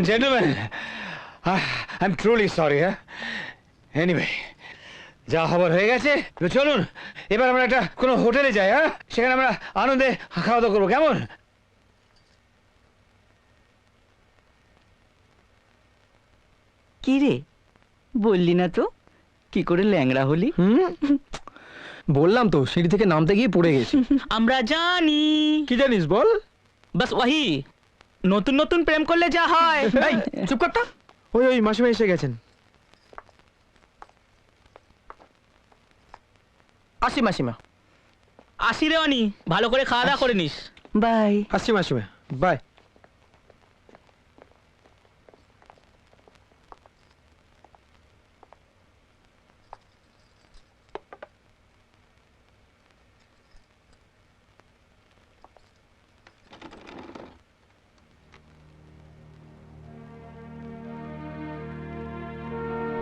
and gentlemen, I'm truly sorry, huh? Anyway, যা খবর হয়ে গেছে, তো চলুন এবার আমরা একটা কোনো হোটেলে যাই, হ্যাঁ? সেখানে আমরা আনন্দে খাওয়া দাওয়া করবো, কেমন? কি রে, বললি না তো কি করে ল্যাংড়া হলি? বললাম তো, সিঁড়ি থেকে নামতে গিয়ে পড়ে গেছি। আমরা জানি। কি জানিস বল? বাস ওয়াহি, নতুন নতুন প্রেম করলে যা হয়। এই চুপ কর তো। ওই মাসিমা এসে গেছেন। আসি মাসিমা। আসি রে অনি, ভালো করে খাওয়া দাওয়া করে নিস। বাই। আসছি মাসিমা, বাই।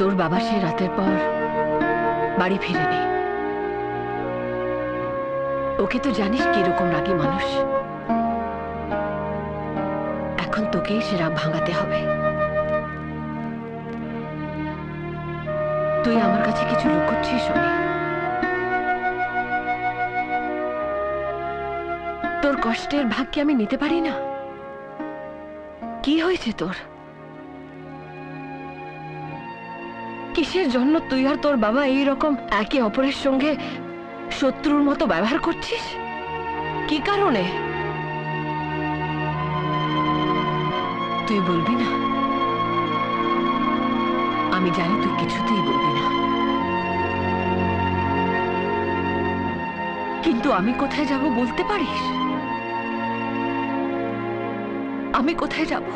তোর বাবা সেই রাতের পর বাড়ি ফিরেনি। ওকে তো জানিস কিরকম রাগী মানুষ। এখন তোকেই সে রাগ ভাঙাতে হবে। তুই আমার কাছে কিছু লুকোচ্ছিস শোনি। তোর কষ্টের ভাগ কি আমি নিতে পারি না? কি হয়েছে তোর? কিসের জন্য তুই আর তোর বাবা এই রকম একে অপরের সঙ্গে শত্রুর মতো ব্যবহার করছিস? কি কারণে? তুই বলবি না? আমি জানি তুই কিছুতেই বলবি না, কিন্তু আমি কোথায় যাব বলতে পারিস? আমি কোথায় যাব?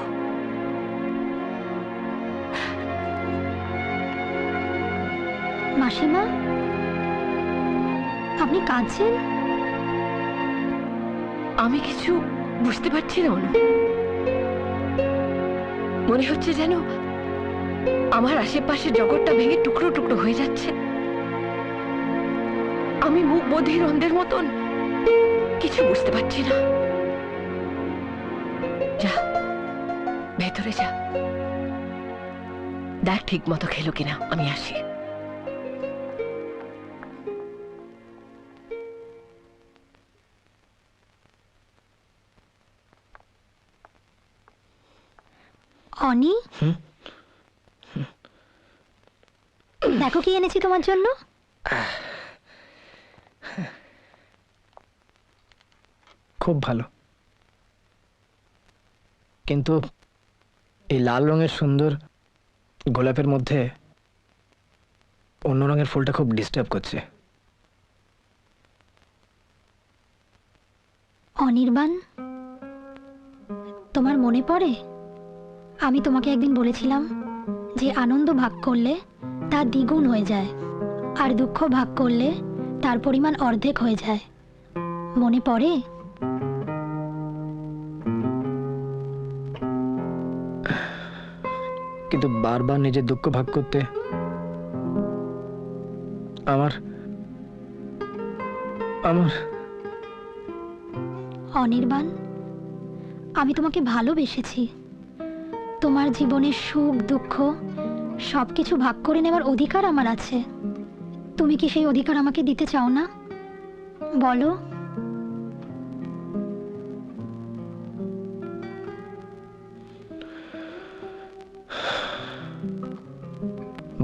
মাসিমা, আপনি কাঁদছেন? আমি কিছু বুঝতে পারছি না অনু। মনে হচ্ছে যেন আমার আশেপাশে জগৎটা ভেঙে টুকরো টুকরো হয়ে যাচ্ছে। আমি মুখ বধির অন্ধের মতন কিছু বুঝতে পারছি না। যা ভেতরে যা, দেখ ঠিক মতো খেলো কিনা। আমি আসি। অনি, দেখো কি এনেছি তোমার জন্য। খুব ভালো, কিন্তু এই লাল রঙের সুন্দর গোলাপের মধ্যে অন্য রঙের ফুলটা খুব ডিস্টার্ব করছে। অনির্বাণ, তোমার মনে পড়ে আমি তোমাকে একদিন বলেছিলাম যে আনন্দ ভাগ করলে তা দ্বিগুণ হয়ে যায়, আর দুঃখ ভাগ করলে তার পরিমাণ অর্ধেক হয়ে যায়। মনে পড়ে? কিন্তু বারবার নিজের দুঃখ ভাগ করতে আমার অনির্বাণ, আমি তোমাকে ভালোবেসেছি। তোমার জীবনের সুখ দুঃখ সবকিছু ভাগ করে নেওয়ার অধিকার আমার আছে। তুমি কি সেই অধিকার আমাকে দিতে চাও না? বলো।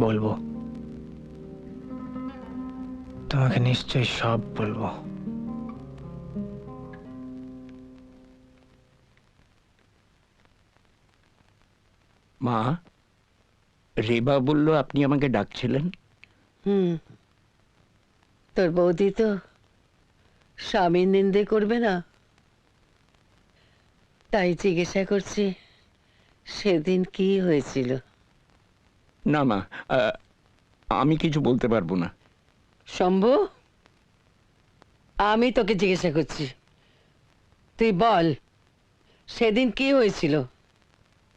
বলবো, তোমাকে নিশ্চয়ই সব বলবো। মা, রেবা বলল আপনি আমাকে ডাকছিলেন। তোর বৌদি তো স্বামীর নিন্দে করবে না, তাই জিজ্ঞাসা করছি সেদিন কি হয়েছিল। না মা, আমি কিছু বলতে পারবো না। শম্ভু, আমি তোকে জিজ্ঞাসা করছি, তুই বল সেদিন কি হয়েছিল।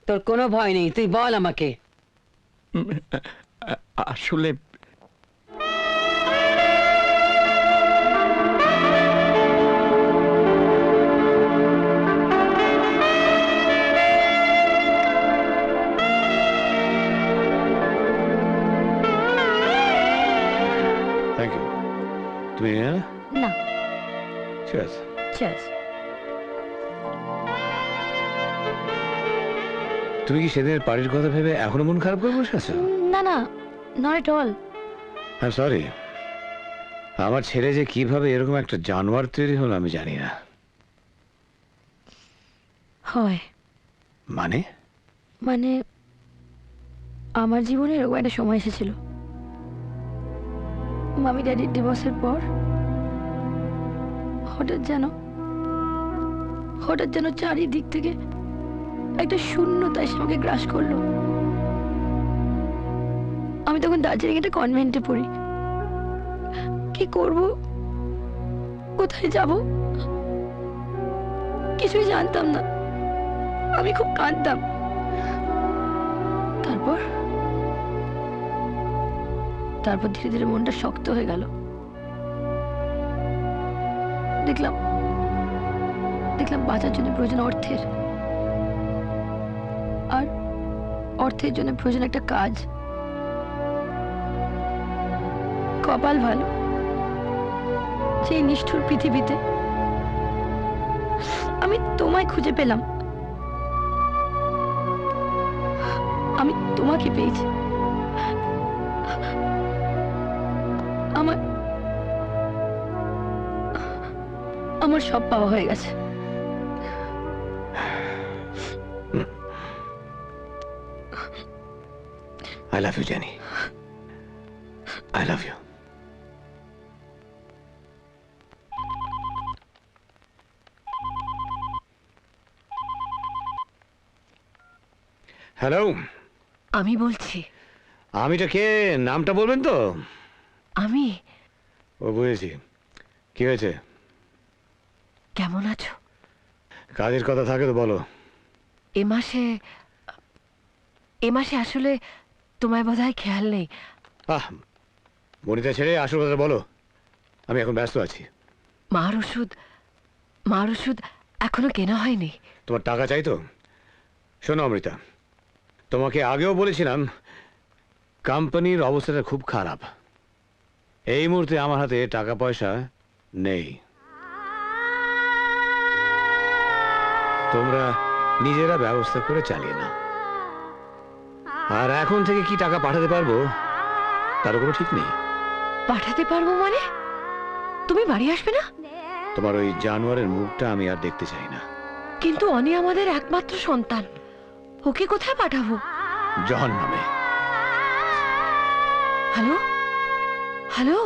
তোর কোনো ভয় নেই, তুই বল আমাকে। আসলে না। Cheers. Cheers. তুমি কি সেদিনের পার্টির কথা ভেবে এখনো মন খারাপ করে বসে আছো? না না, not at all. I sorry, আমার ছেলে যে কিভাবে এরকম একটা জানোয়ার তৈরি হলো আমি জানি না। হয় মানে? মানে আমার জীবনে এরকম একটা সময় এসেছিল, মামি ড্যাডির ডিভোর্সের পর হঠাৎ যেন চারিদিক থেকে একটা শূন্যতা এসে আমাকে গ্রাস করলো। আমি তখন দার্জিলিং একটা কনভেন্টে পড়ি। কি করব, কোথায় যাব, কিছুই জানতাম না। আমি খুব কাঁদতাম। তারপর ধীরে ধীরে মনটা শক্ত হয়ে গেল। দেখলাম বাঁচার জন্য প্রয়োজন অর্থের, আর অর্থের জন্য প্রয়োজন একটা কাজ। কপাল ভালো, সেই নিষ্ঠুর পৃথিবীতে আমি তোমায় খুঁজে পেলাম। আমি তোমাকে পেয়েছি। আমার সব পাওয়া হয়ে গেছে। I love you, Jenny. I love you. Hello, আমি বলছি। আমিটা কে, নামটা বলবেন তো? আমি। ও বুঝেছি। কি হয়েছে? কেমন আছো? কাজের কথা থাকে তো বলো। এ মাসে আসলে তোমায় বোধহয় খেয়াল নেই। বনিতা ছেড়ে আসল কথা বলো, আমি এখন ব্যস্ত আছি। মার ওষুধ এখনো কেনা হয়নি। তোমার টাকা চাই তো? শোনো অমৃতা, তোমাকে আগেও বলেছিলাম কোম্পানির অবস্থাটা খুব খারাপ। এই মুহূর্তে আমার হাতে টাকা পয়সা নেই। তোমরা নিজেরা ব্যবস্থা করে চালিয়ে নাও। আর এখন থেকে কি টাকা পাঠাতে পারবো তার কোনো ঠিক নেই। পাঠাতে পারবো মানে? তুমি বাড়ি আসবে না? তোমার ওই জানোয়ারের মুখটা আমি আর দেখতে চাই না। কিন্তু অনি আমাদের একমাত্র সন্তান, ওকে কোথায় পাঠাবো? জন নামে। হ্যালো হ্যালো,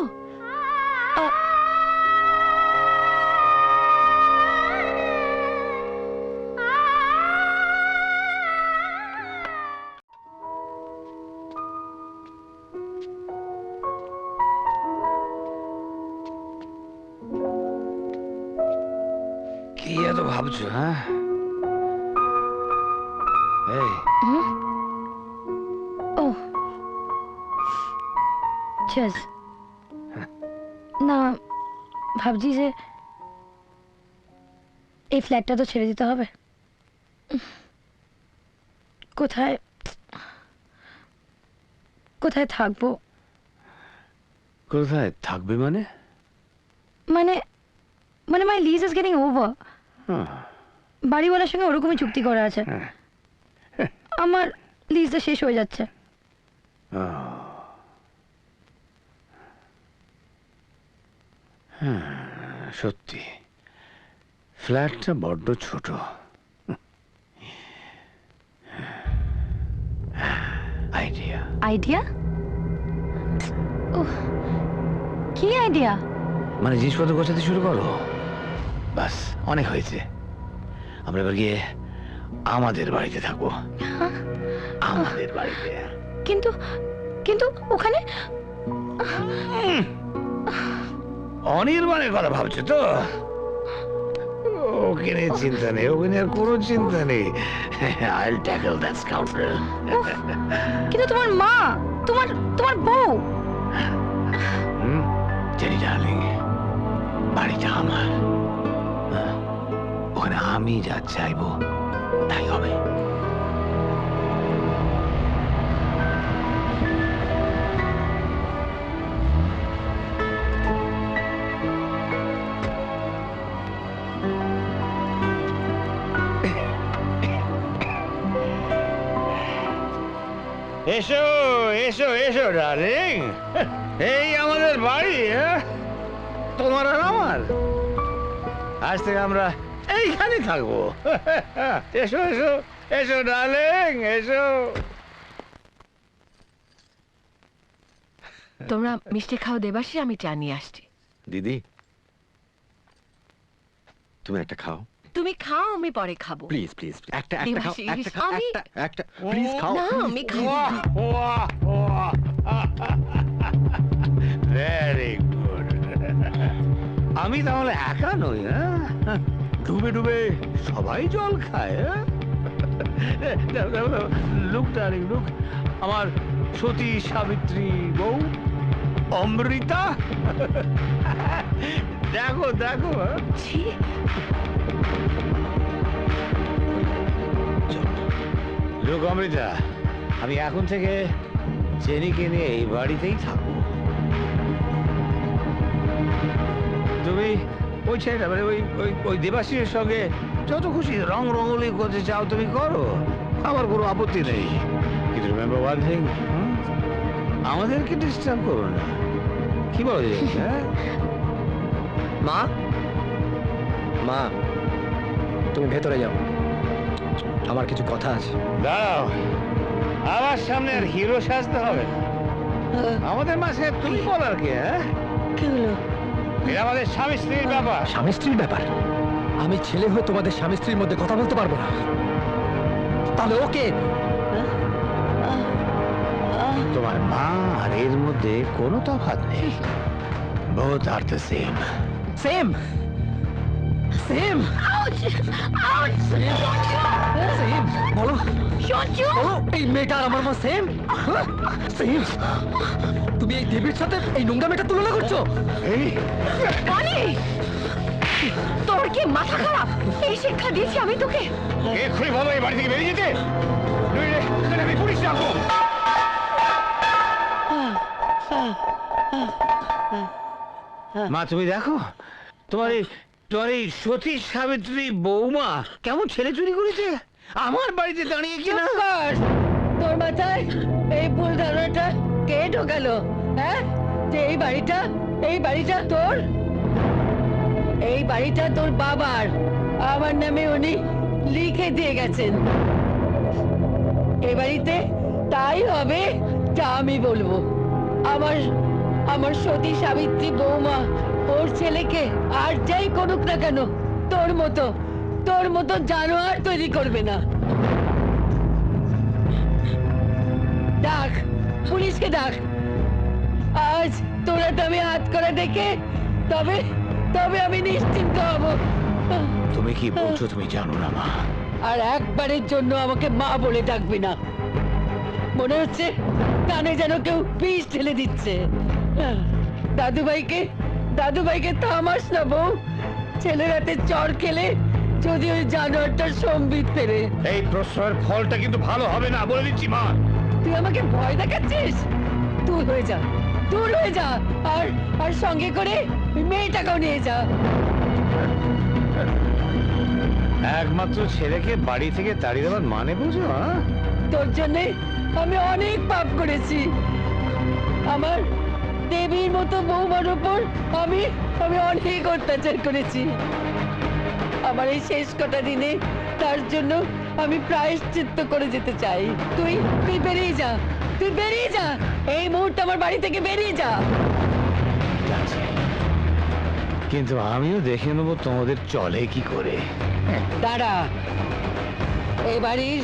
কি এত ভাবছো? হ্যাঁ, এই ও চেস না, ভাবছি যে এই ফ্ল্যাটটা তো ছেড়ে দিতে হবে। কোথায় কোথায় থাকবো? কোথায় থাকবে মানে? মানে মানে মাই লিজ ইজ গেটিং ওভার। হ্যাঁ, বাড়িওয়ালার সঙ্গে ওরকমই চুক্তি করা আছে। হ্যাঁ। আমার লিজটা শেষ হয়ে যাচ্ছে। সত্যি ফ্ল্যাটটা বড্ড ছোট। আইডিয়া। আইডিয়া? ওহ, কি আইডিয়া? মানে জিনিসপত্র গোছাতে শুরু করো, বাস অনেক হয়েছে। আমরা এবার গিয়ে আমাদের বাড়িতে থাকবো। আমাদের বাড়িতে। কিন্তু কিন্তু ওখানে অনির্বাণের কথা ভাবছো তো? ওকে নিয়ে চিন্তা নেই, ওকে নিয়ে আর কোনো চিন্তা নেই। I'll tackle that scoundrel. কিন্তু তোমার মা, তোমার বউ। জেনি ডার্লিং, বাড়িটা আমার। ওখানে আমি যা চাইবো তাই হবে। এসো এসো এসো ডার্লিং, এই আমাদের বাড়ি। তোমার আর আমার, আজ থেকে আমরা এইখানে থাকবো। এসো এসো এসো ডার্লিং, এসো। তোমরা মিষ্টি খাও দেবাশী, আমি চা নিয়ে আসছি। দিদি, তুমি একটা খাও তুমি খাও, আমি পরে খাবো। Please please. একটা একটা খাও, দেবাশিস, একটা খাও, আমি- একটা প্লিজ খাও। না, আমি খাবো। Very good. আমি তাহলে একা নই, হ্যাঁ? ডুবে ডুবে সবাই জল খায়। লুক ডার্লিং, লুক, আমার সতী সাবিত্রী বউ অমৃতা। দেখো দেখো। ছি, লোক অমৃতা, আমি এখন থেকে জেনিকে নিয়ে এই বাড়িতেই থাকবো। তুমি ওই ছেলেটা মানে ওই ওই ওই দেবাশীর সঙ্গে যত খুশি রং রঙলি করতে চাও তুমি করো, আমার কোনো আপত্তি নেই। কিন্তু রিমেম্বার ওয়ান থিং, আমাদেরকে ডিস্টার্ব করো না। কি বলো যে, হ্যাঁ? মা, মা, তুমি ভেতরে যাও, আমার কিছু কথা আছে। দাঁড়াও, আমার সামনে আর হিরো সাজতে হবে না। আমাদের মাঝে তুমি বলার কি? হ্যাঁ, কি হলো? এটা আমাদের স্বামী স্ত্রীর ব্যাপার। স্বামী স্ত্রীর ব্যাপার? আমি ছেলে হয়ে তোমাদের স্বামী স্ত্রীর মধ্যে কথা বলতে পারবো না। তাহলে ওকে? তোমার মা আর এর মধ্যে কোনো তফাৎ নেই। Both are the same. Same same same বলো, বলো, এই মেয়েটা আর আমার মা সেম সেম? তুমি এই দেবীর সাথে এই নোংরা মেয়েটা তুলনা করছো? এই বলি, তোর কি মাথা খারাপ? এই শিক্ষা দিয়েছি আমি তোকে। এক্ষুনি ভালো এই বাড়ি থেকে বেরিয়ে যেতে, নইলে আমি পুলিশ ডাকবো। মা তুমি দেখো, তোমার এই সতী সাবিত্রী বৌমা কেমন ছেলে চুরি করেছে আমার বাড়িতে দাঁড়িয়ে কিনা। চুপ কর! তোর মাথায় এই ভুল ধারণাটা কে ঢোকালো? হ্যাঁ, যে এই বাড়িটা তোর, এই বাড়িটা তোর বাবার, আমার নামে উনি লিখে দিয়ে গেছেন। এই বাড়িতে তাই হবে যা আমি বলবো। আমার সতী সাবিত্রী বৌমা ওর ছেলেকে আর যাই করুক না কেন, তোর মতো জানোয়ার তৈরি করবে না। ডাক, পুলিশকে ডাক। আজ তোরা আমি হাত করে দেখে তবে আমি নিশ্চিন্ত হব। তুমি কি বলছো তুমি জানো না মা? আর একবারের জন্য আমাকে মা বলে ডাকবি না। মনে হচ্ছে কানে যেন কেউ বিষ ঢেলে দিচ্ছে। দাদুভাইকে থামাস না বউ। ছেলের হাতে চড় খেলে যদি ওই জানোয়ারটার সম্বিত ফেরে। এই প্রশ্নের ফলটা কিন্তু ভালো হবে না, বলে দিচ্ছি মা। তুই আমাকে ভয় দেখাচ্ছিস? দূর হয়ে যা, আর সঙ্গে করে ওই মেয়েটাকেও নিয়ে যা। একমাত্র ছেলেকে বাড়ি থেকে তাড়িয়ে দেওয়ার মানে বুঝো? হ্যাঁ, তোর জন্যে আমি অনেক পাপ করেছি। আমার দেবীর মতো বৌমার উপর আমি অনেক অত্যাচার করেছি। আমার এই শেষ কটা দিনে তার জন্য আমি প্রায়শ্চিত্ত করে যেতে চাই। তুই বেরিয়ে যা, এই মুহূর্তে আমার বাড়ি থেকে বেরিয়ে যা। আছে। কিন্তু আমিও দেখে নেবো তোমাদের চলে কি করে। দাঁড়া, এই বাড়ির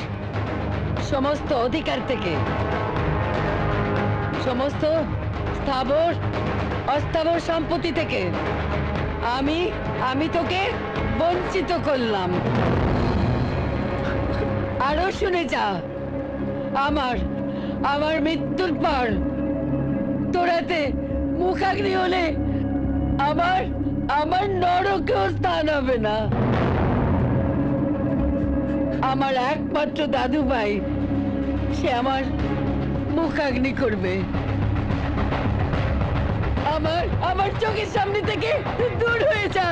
সমস্ত অধিকার থেকে, সমস্ত স্থাবর অস্থাবর সম্পত্তি থেকে আমি তোকে বঞ্চিত করলাম। আরো শুনে যা, আমার মৃত্যুর পর তোরাতে মুখাগ্নি হলে আমার নরকেও স্থান হবে না। আমার একমাত্র দাদু ভাই, সে আমার মুখাগ্নি করবে। আমার চোখের সামনে থেকে দূর হয়ে যা।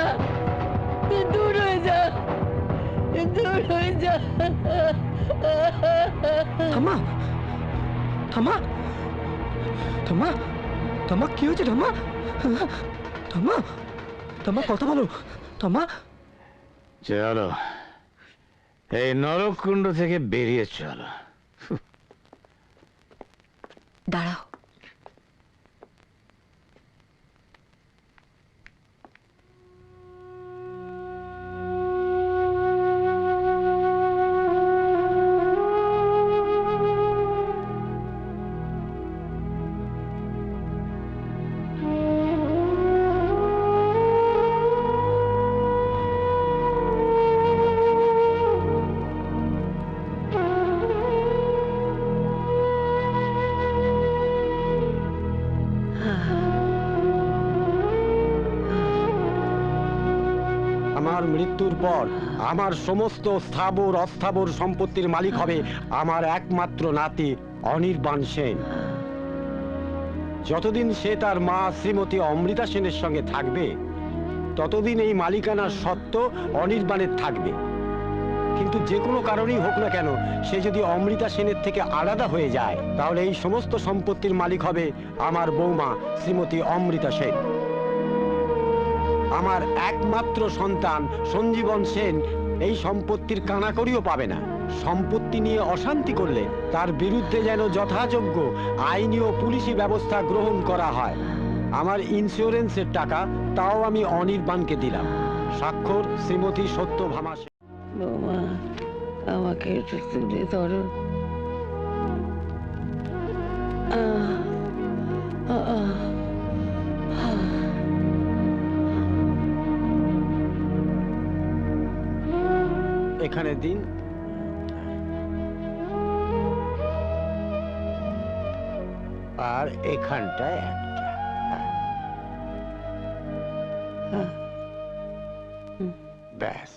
থামা, থামা থামা থামা, কি হয়েছে থামা? থামা থামা, কথা বলো থামা। চলো এই নরককুণ্ড থেকে বেরিয়ে চলো। দাঁড়াও, আমার মৃত্যুর পর আমার সমস্ত স্থাবর অস্থাবর সম্পত্তির মালিক হবে আমার একমাত্র নাতি অনির্বাণ সেন। যতদিন সে তার মা শ্রীমতী অমৃতা সেনের সঙ্গে থাকবে ততদিন এই মালিকানার সত্ত্ব অনির্বাণের থাকবে। কিন্তু যে কোনো কারণেই হোক না কেন, সে যদি অমৃতা সেনের থেকে আলাদা হয়ে যায় তাহলে এই সমস্ত সম্পত্তির মালিক হবে আমার বৌমা শ্রীমতী অমৃতা সেন। আমার একমাত্র সন্তান সঞ্জীবন সেন এই সম্পত্তির কানাকড়িও পাবে না। সম্পত্তি নিয়ে অশান্তি করলে তার বিরুদ্ধে যেন যথাযোগ্য আইনি ও পুলিশি ব্যবস্থা গ্রহণ করা হয়। আমার ইন্স্যুরেন্সের টাকা তাও আমি অনির্বাণকে দিলাম। স্বাক্ষর শ্রীমতী সত্যভামা সেন। বৌমা, আমাকে একটু তুলে ধরো। এখানে দিন। আর এখানটায় একটা। ব্যাস।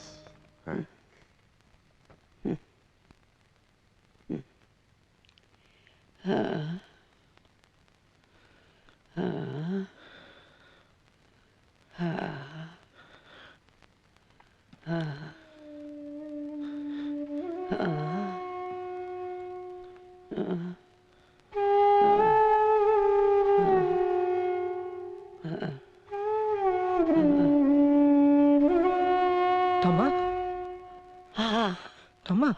থামা থামা,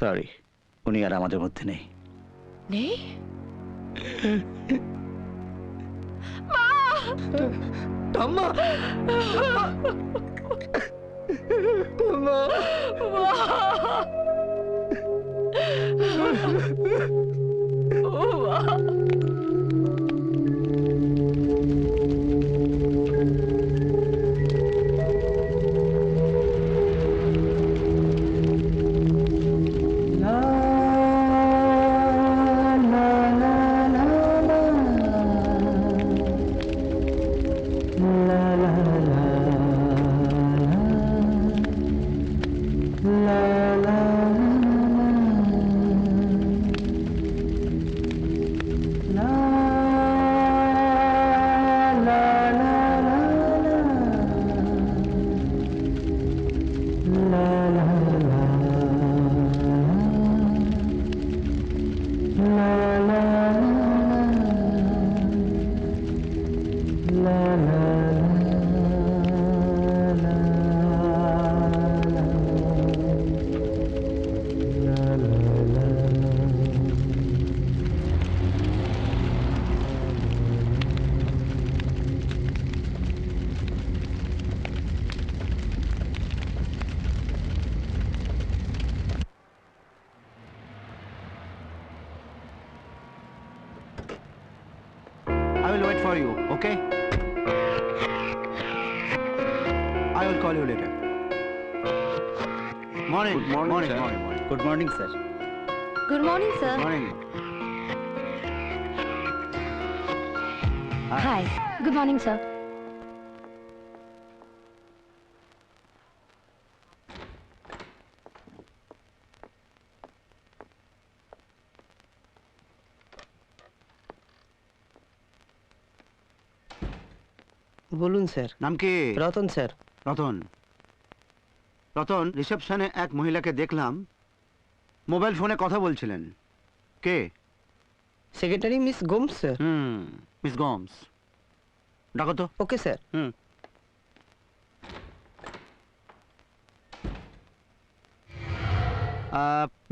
সরি, উনি আর আমাদের মধ্যে নেই। নেই? থামা I will wait for you, okay? I will call you later. Morning. Good morning, sir. Morning. Good morning sir. Good morning sir. Morning. Hi, good morning sir. বলুন স্যার। নাম কি? রতন স্যার। রতন। রতন, রিসেপশনে এক মহিলাকে দেখলাম, মোবাইল ফোনে কথা বলছিলেন। কে? Secretary miss Gomes sir. Miss Gomes. ডাকো তো। Okay sir.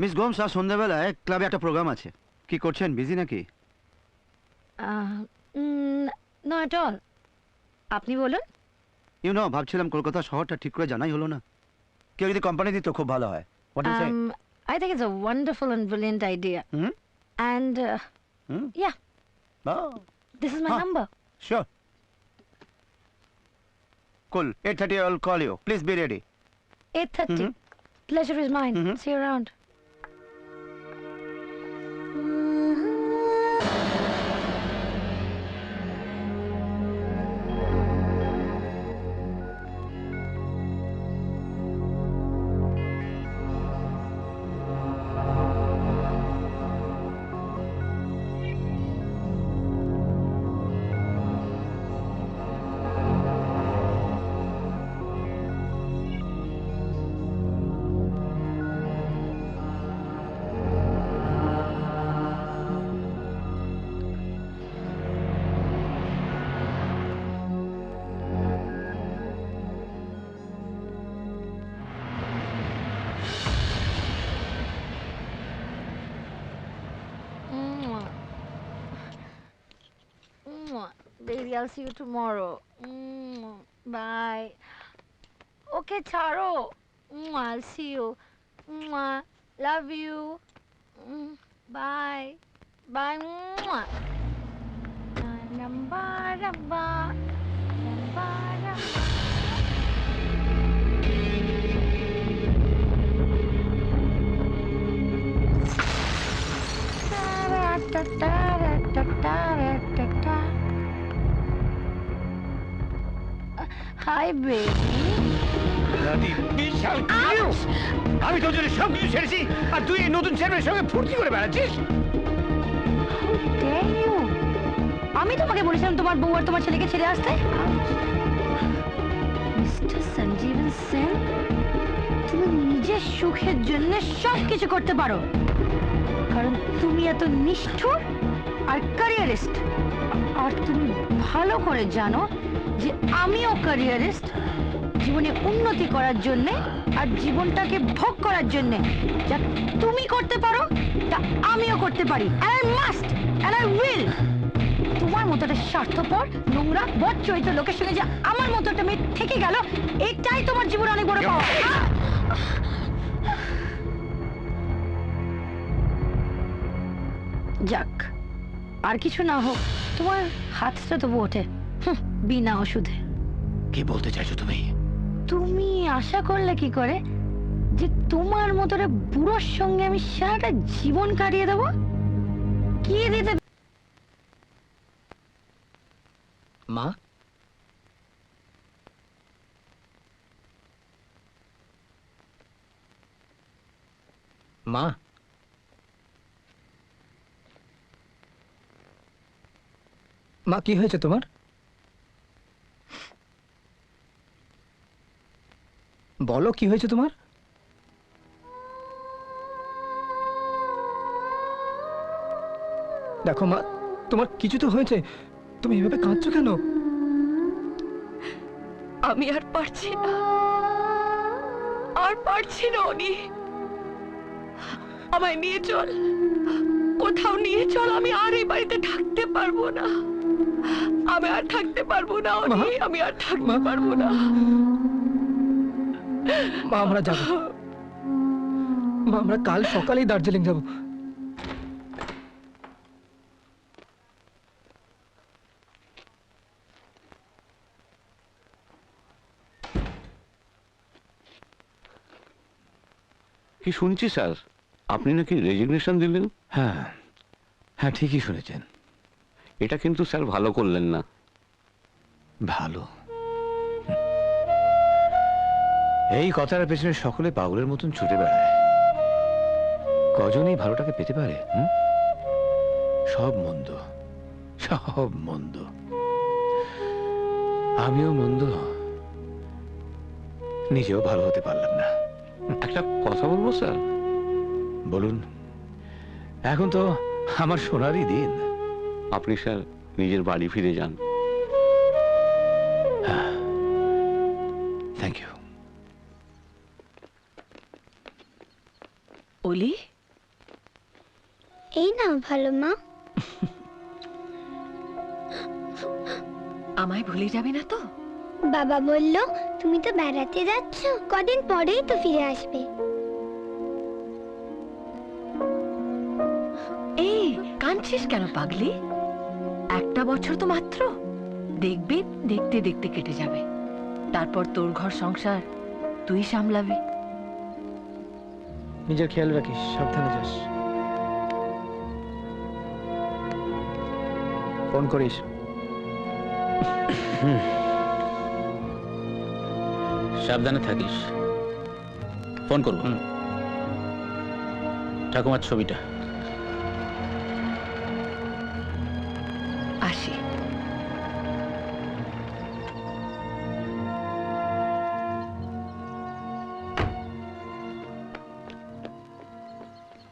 মিস গমস, আর সন্ধ্যাবেলায় ক্লাবে একটা প্রোগ্রাম আছে। কি করছেন, বিজি নাকি? Not all. আপনি বলুন। ভাবছিলাম কলকাতা শহরটা ঠিক করে জানাই হলো না। কেউ যদি কোম্পানি দিত খুব ভালো হয়। What do you say? I think it's a wonderful and brilliant idea. And yeah, Oh, this is my number. sure. Cool. 8:30 I'll call you. Please be ready. 8:30. Pleasure is mine. See you around. Baby, I'll see you tomorrow. Bye. Okay, Charo. I'll see you. Love you. Bye. Bye. Ramba, ramba. Ramba, ramba. Hi, baby. আমি তোর জন্য সব কিছু ছেড়েছি আর তুই এই নতুন ছেলের সঙ্গে ফুর্তি করে বেড়াচ্ছিস। Dare you? আমি তোমাকে বলেছিলাম তোমার বউ আর তোমার ছেলেকে ছেড়ে আসতে। মিস্টার সঞ্জীবন সেন, তুমি নিজের সুখের জন্য সব কিছু করতে পারো, কারণ তুমি এত নিষ্ঠুর আর ক্যারিয়ারিস্ট। আর তুমি ভালো করে জানো যে আমিও ক্যারিয়ারিস্ট, জীবনে উন্নতি করার জন্য আর জীবনটাকে ভোগ করার জন্য। যা তুমি করতে পারো তা আমিও করতে পারি। And I must and I will. তোমার মতো একটা স্বার্থপর, নোংরা, বদ চরিত্র লোকের সঙ্গে যে আমার মতো একটা মেয়ে থেকে গেল, এটাই তোমার জীবনে অনেক বড় পাওয়া। যাক, আর কিছু না হোক, তোমার হাতটা তবু ওঠে বিনা ওষুধে। কি বলতে চাইছো তুমি? তুমি আশা করলে কি করে যে তোমার মতো একটা বুড়োর সঙ্গে আমি সারাটা জীবন কাটিয়ে দেবো? কি দিতে? মা, মা, মা, কি হয়েছে তোমার? বলো, কি হয়েছে তোমার? দেখো মা, তোমার কিছু তো হয়েছে, তুমি এভাবে কাঁদছো কেন? আমি আর পারছি না, আর পারছি না অনি। আমায় নিয়ে চল, কোথাও নিয়ে চল। আমি আর এই বাড়িতে থাকতে পারবো না, আমি আর থাকতে পারবো না অনি, আমি আর থাকতে পারবো না। মা, আমরা যাবো মা, আমরা কাল সকালেই দার্জিলিং যাব। কি শুনছি স্যার, আপনি নাকি রেজিগনেশন দিলেন? হ্যাঁ হ্যাঁ, ঠিকই শুনেছেন। এটা কিন্তু স্যার ভালো করলেন না। ভালো? এই কথার পেছনে সকলে পাগলের মতন ছুটে বেড়ায়, কজন এই ভালোটাকে পেতে পারে? সব মন্দ, সব মন্দ। আমিও মন্দ, নিজেও ভালো হতে পারলাম না। একটা কথা বলবো স্যার? বলুন। এখন তো আমার সোনারই দিন। আপনি স্যার নিজের বাড়ি ফিরে যান। Thank you. অলি, এই না ভালো মা। আমায় ভুলে যাবে না তো? বাবা বলল তুমি তো বেড়াতে যাচ্ছ, কদিন পরেই তো ফিরে আসবে। এই কাঁদছিস কেন পাগলি? একটা বছর তো মাত্র, দেখবি দেখতে দেখতে কেটে যাবে। তারপর তোর ঘর সংসার তুই সামলাবি। নিজের খেয়াল রাখিস, সাবধানে যাস। ফোন করিস। সাবধানে থাকিস, ফোন করব। ঠাকুমার ছবিটা। আসি।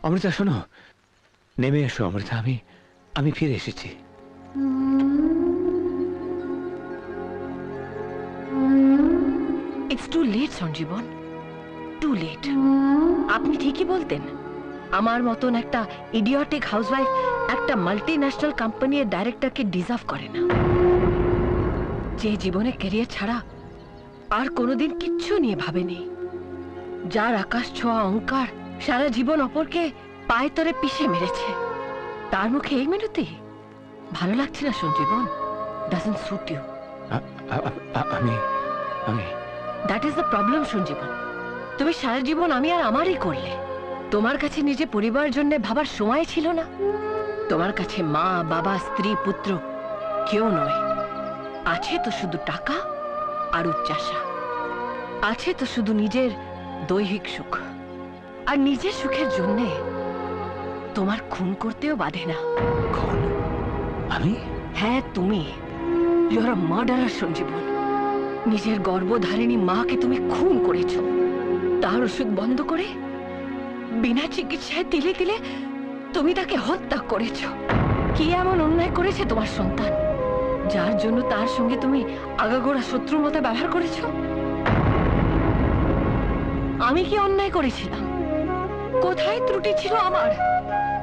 অমৃতা শোনো, নেমে এসো অমৃতা, আমি ফিরে এসেছি। It's too late Sanjiban, too late. আপনি ঠিকই বলতেন, আমার মতন একটা ইডিয়টিক হাউসওয়াইফ একটা মাল্টি ন্যাশনাল কোম্পানির ডাইরেক্টরকে ডিজার্ভ করে না, যে জীবনে ক্যারিয়ার ছাড়া আর কোনোদিন কিচ্ছু নিয়ে ভাবেনি, যার আকাশ ছোঁয়া অহংকার সারা জীবন অপরকে পায়ে তরে পিষে মেরেছে, তার মুখে এই মিনতি ভালো লাগছে না সঞ্জীবন। Doesn't suit you. আমি that is the problem Sanjiban. তুমি সারা জীবন আমি আর আমারই করলে, তোমার কাছে নিজে পরিবারের জন্য ভাবার সময় ছিল না। তোমার কাছে মা বাবা স্ত্রী পুত্র কেউ নয়, আছে তো শুধু টাকা আর উচ্চাসা, আছে তো শুধু নিজের দৈহিক সুখ। আর নিজের সুখের জন্য তোমার খুন করতেও বাধে না। খুন? আমি? হ্যাঁ তুমি। You are a murderer Sanjiban. নিজের গর্ভধারিণী মাকে তুমি খুন করেছো, তার ওষুধ বন্ধ করে বিনা চিকিৎসায় তিলে তিলে তুমি তাকে হত্যা করেছো। কি এমন অন্যায় করেছে তোমার সন্তান, যার জন্য তার সঙ্গে তুমি আগাগোড়া শত্রুর মতো ব্যবহার করেছো? আমি কি অন্যায় করেছিলাম? কোথায় ত্রুটি ছিল আমার,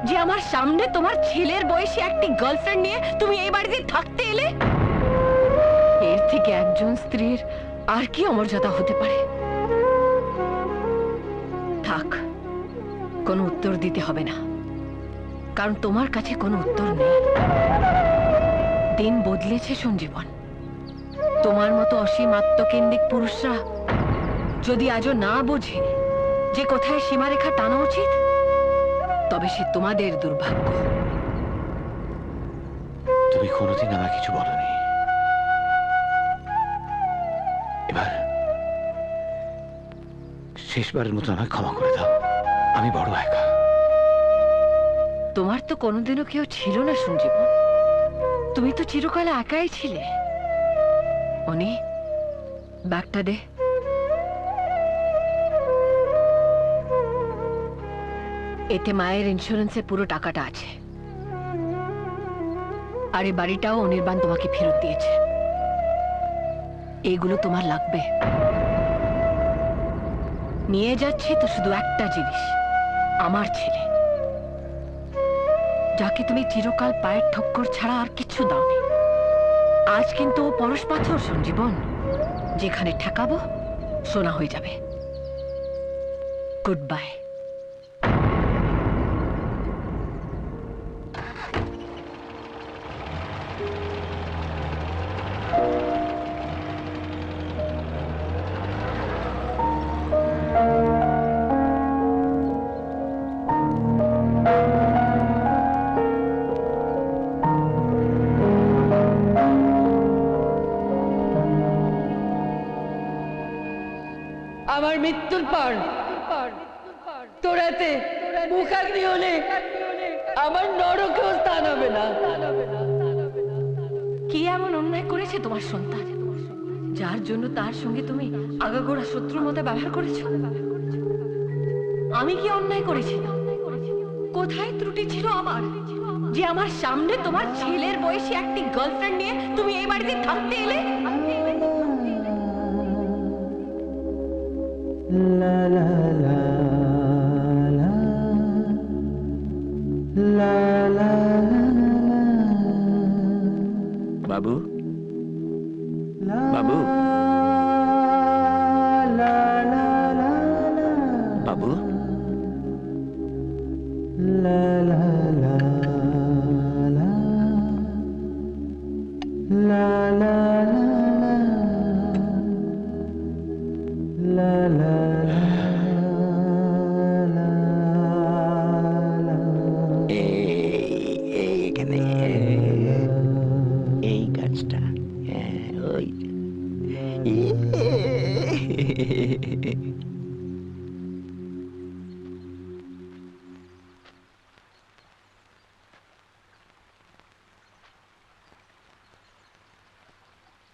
যে আমার সামনে তোমার ছেলের বয়সী একটি গার্লফ্রেন্ড নিয়ে তুমি এই বাড়িতে থাকতে এলে? এর থেকে একজন স্ত্রীর আর কি অমর্যাদা হতে পারে? থাক, কোনো উত্তর দিতে হবে না, কারণ তোমার কাছে কোনো উত্তর নেই। দিন বদলেছে সঞ্জীবন। তোমার মতো অসীম আত্মকেন্দ্রিক পুরুষরা যদি আজও না বোঝে যে কোথায় সীমারেখা টানা উচিত, তবে সে তোমাদের দুর্ভাগ্য। তুমি কোনোদিন আমায় কিছু বলনি, এবার শেষবারের মতো আমায় ক্ষমা করে দাও। আমি বড় একা। তোমার তো কোনোদিনও কেউ ছিল না সঞ্জীবন, তুমি তো চিরকাল একাই ছিলে। অনি, ব্যাগটা দে। এতে মায়ের ইন্স্যুরেন্সের পুরো টাকাটা আছে, আর এই বাড়িটাও অনির্বাণ তোমাকে ফেরত দিয়েছে। এগুলো তোমার লাগবে। নিয়ে যাচ্ছি তো শুধু একটা জিনিস, আমার ছেলে, যাকে তুমি চিরকাল পায়ের ঠক্কর ছাড়া আর কিছু দাওনি। আজ কিন্তু ও পরশ পাথর সঞ্জীবন, যেখানে ঠেকাবো সোনা হয়ে যাবে। Good bye. আমার মৃত্যুর পর তোরাতে মুখাগ্নি হলে আমার নরকেও স্থান হবে না। কি এমন অন্যায় করেছে তোমার সন্তান যার জন্য তার সঙ্গে তুমি আগাগোড়া শত্রুর মতো ব্যবহার করেছো? আমি কি অন্যায় করেছি? কোথায় ত্রুটি ছিল আমার, যে আমার সামনে তোমার ছেলের বয়সী একটি গার্লফ্রেন্ড নিয়ে তুমি এই বাড়িতে থাকতে এলে? বাবু বাবু